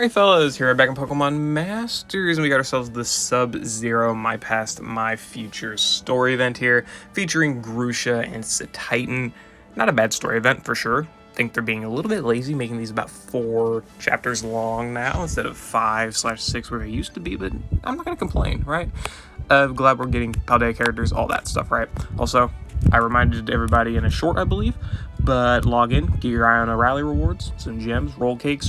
Alright fellas, here we're back in Pokemon Masters, and we got ourselves the Sub-Zero My Past, My Future story event here, featuring Grusha and Titan. Not a bad story event, for sure. I think they're being a little bit lazy, making these about 4 chapters long now, instead of 5/6 where they used to be, but I'm not gonna complain, right? Glad we're getting Paldea characters, all that stuff, right? Also, I reminded everybody in a short, I believe, but log in, get your eye on the rally rewards, some gems, roll cake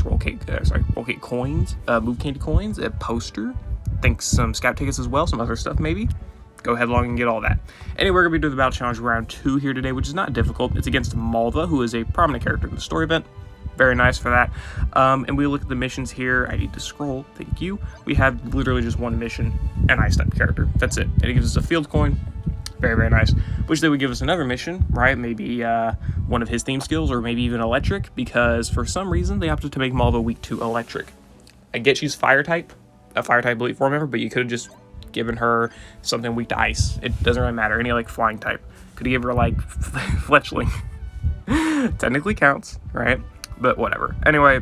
coins, move candy coins, a poster, I think some scout tickets as well, some other stuff maybe. Go ahead, log in and get all that. Anyway, we're going to be doing the battle challenge round 2 here today, which is not difficult. It's against Malva, who is a prominent character in the story event. Very nice for that. And we look at the missions here. I need to scroll. Thank you. We have literally just one mission, an ice type character. That's it. And it gives us a field coin. Very, very nice. Wish they would give us another mission, right? Maybe one of his theme skills, or maybe even electric, because for some reason they opted to make Malva weak to electric. I get she's fire type, a fire type elite form member, but you could have just given her something weak to ice. It doesn't really matter. Any like flying type. Could have given her like Fletchling. Technically counts, right? But whatever. Anyway,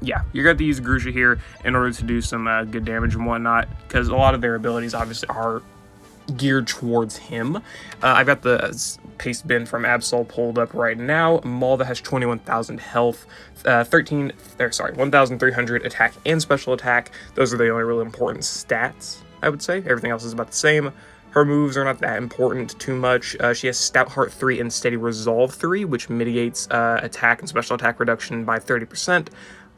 yeah, you're going to use Grusha here in order to do some good damage and whatnot, because a lot of their abilities obviously are geared towards him. I've got the paste bin from Absol pulled up right now. Malva has 21,000 health, 1,300 attack and special attack. Those are the only really important stats, I would say. Everything else is about the same. Her moves are not that important too much. She has Stout Heart 3 and Steady Resolve 3, which mitigates attack and special attack reduction by 30%.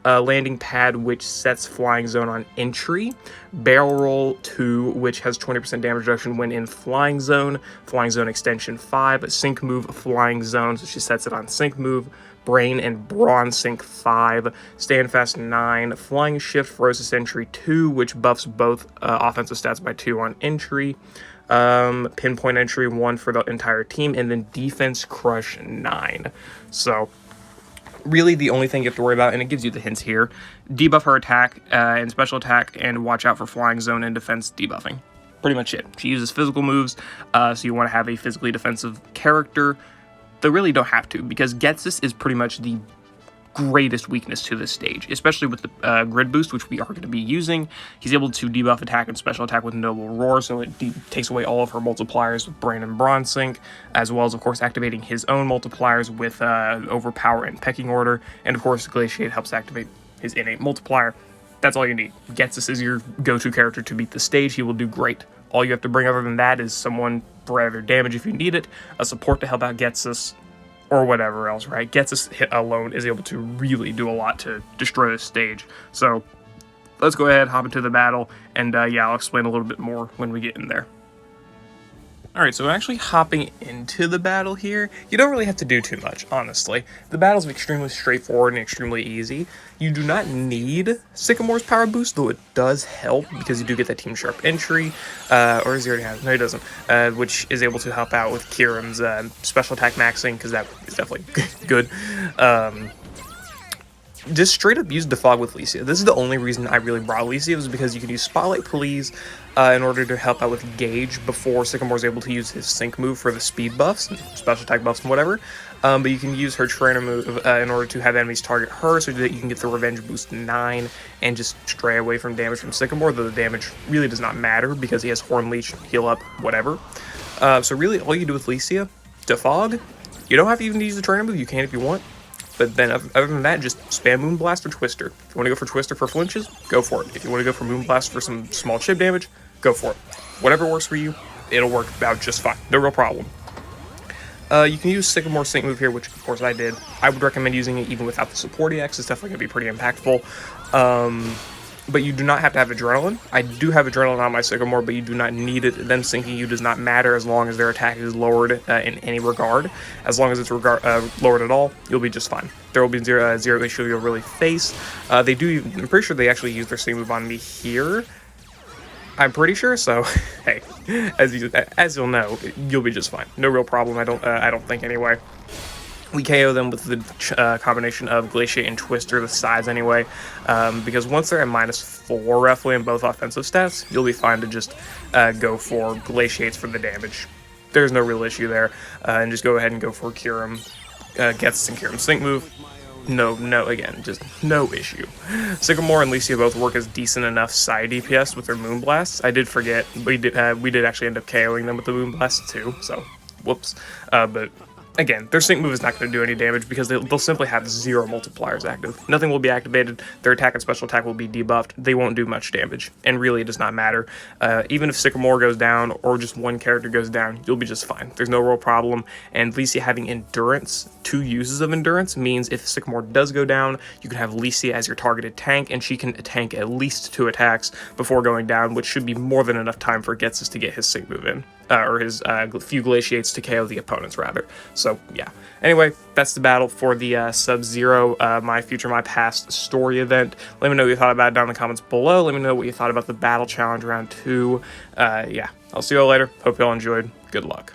Landing Pad, which sets Flying Zone on entry. Barrel Roll 2, which has 20% damage reduction when in Flying Zone. Flying Zone Extension 5. Sync Move Flying Zone, so she sets it on Sync Move. Brain and Brawn Sync 5. Stand Fast 9. Flying Shift Ferocious Entry 2, which buffs both offensive stats by 2 on entry. Pinpoint Entry 1 for the entire team. And then Defense Crush 9. So really the only thing you have to worry about, and it gives you the hints here, debuff her attack and special attack, and watch out for Flying Zone and defense debuffing. Pretty much it. She uses physical moves, so you want to have a physically defensive character. They really don't have to, because Getsus is pretty much the greatest weakness to this stage, especially with the grid boost, which we are going to be using. He's able to debuff attack and special attack with Noble Roar, so it takes away all of her multipliers with Brain and Brawn Sync, as well as, of course, activating his own multipliers with Overpower and Pecking Order, and, of course, Glaciate helps activate his innate multiplier. That's all you need. Getsus is your go-to character to beat the stage. He will do great. All you have to bring other than that is someone for either damage if you need it, a support to help out Getsus, or whatever else, right? Getsus hit alone is able to really do a lot to destroy this stage. So let's go ahead, hop into the battle, and yeah, I'll explain a little bit more when we get in there. Alright, so actually hopping into the battle here, you don't really have to do too much, honestly. The battle's extremely straightforward and extremely easy. You do not need Sycamore's power boost, though it does help, because you do get that Team Sharp entry, or does he already have? No, he doesn't, which is able to help out with Kieran's special attack maxing, because that is definitely good. Just straight up use Defog with Licia. This is the only reason I really brought Licia, was because you can use Spotlight Please in order to help out with Gauge before Sycamore's able to use his Sync move for the speed buffs, and special attack buffs and whatever. But you can use her Trainer move in order to have enemies target her, so that you can get the Revenge Boost 9 and just stray away from damage from Sycamore, though the damage really does not matter because he has Horn Leech, Heal Up, whatever. So really all you do with Licia, Defog. You don't have to even use the Trainer move, you can if you want. But then, other than that, just spam Moonblast or Twister. If you want to go for Twister for flinches, go for it. If you want to go for Moonblast for some small chip damage, go for it. Whatever works for you, it'll work out just fine. No real problem. You can use Sycamore's Sync move here, which of course I did. I would recommend using it even without the support EX. It's definitely going to be pretty impactful. But you do not have to have Adrenaline. I do have Adrenaline on my Sycamore, but you do not need it. Them syncing you does not matter as long as their attack is lowered in any regard. As long as it's lowered at all, you'll be just fine. There will be zero issue you'll really face. I'm pretty sure they actually use their Sync move on me here. I'm pretty sure, so hey, as you'll know, you'll be just fine. No real problem. I don't think anyway. We KO them with the combination of Glaciate and Twister, the size anyway, because once they're at -4 roughly in both offensive stats, you'll be fine to just go for Glaciates for the damage. There's no real issue there, and just go ahead and go for Kyurem, Getsus and Kyurem Sync move. again, just no issue. Sycamore and Licia both work as decent enough side DPS with their Moonblasts. I did forget, we did actually end up KOing them with the Moonblast too, so whoops. But again, their sync move is not going to do any damage because they'll simply have 0 multipliers active. Nothing will be activated, their attack and special attack will be debuffed, they won't do much damage, and really it does not matter. Even if Sycamore goes down, or just one character goes down, you'll be just fine. There's no real problem, and Licia having Endurance, 2 uses of Endurance, means if Sycamore does go down, you can have Licia as your targeted tank, and she can tank at least 2 attacks before going down, which should be more than enough time for Getsus to get his sync move in. Or his few Glaciates to KO the opponents, rather. So, yeah. Anyway, that's the battle for the Sub-Zero My Future, My Past story event. Let me know what you thought about it down in the comments below. Let me know what you thought about the Battle Challenge Round 2. Yeah, I'll see you all later. Hope you all enjoyed. Good luck.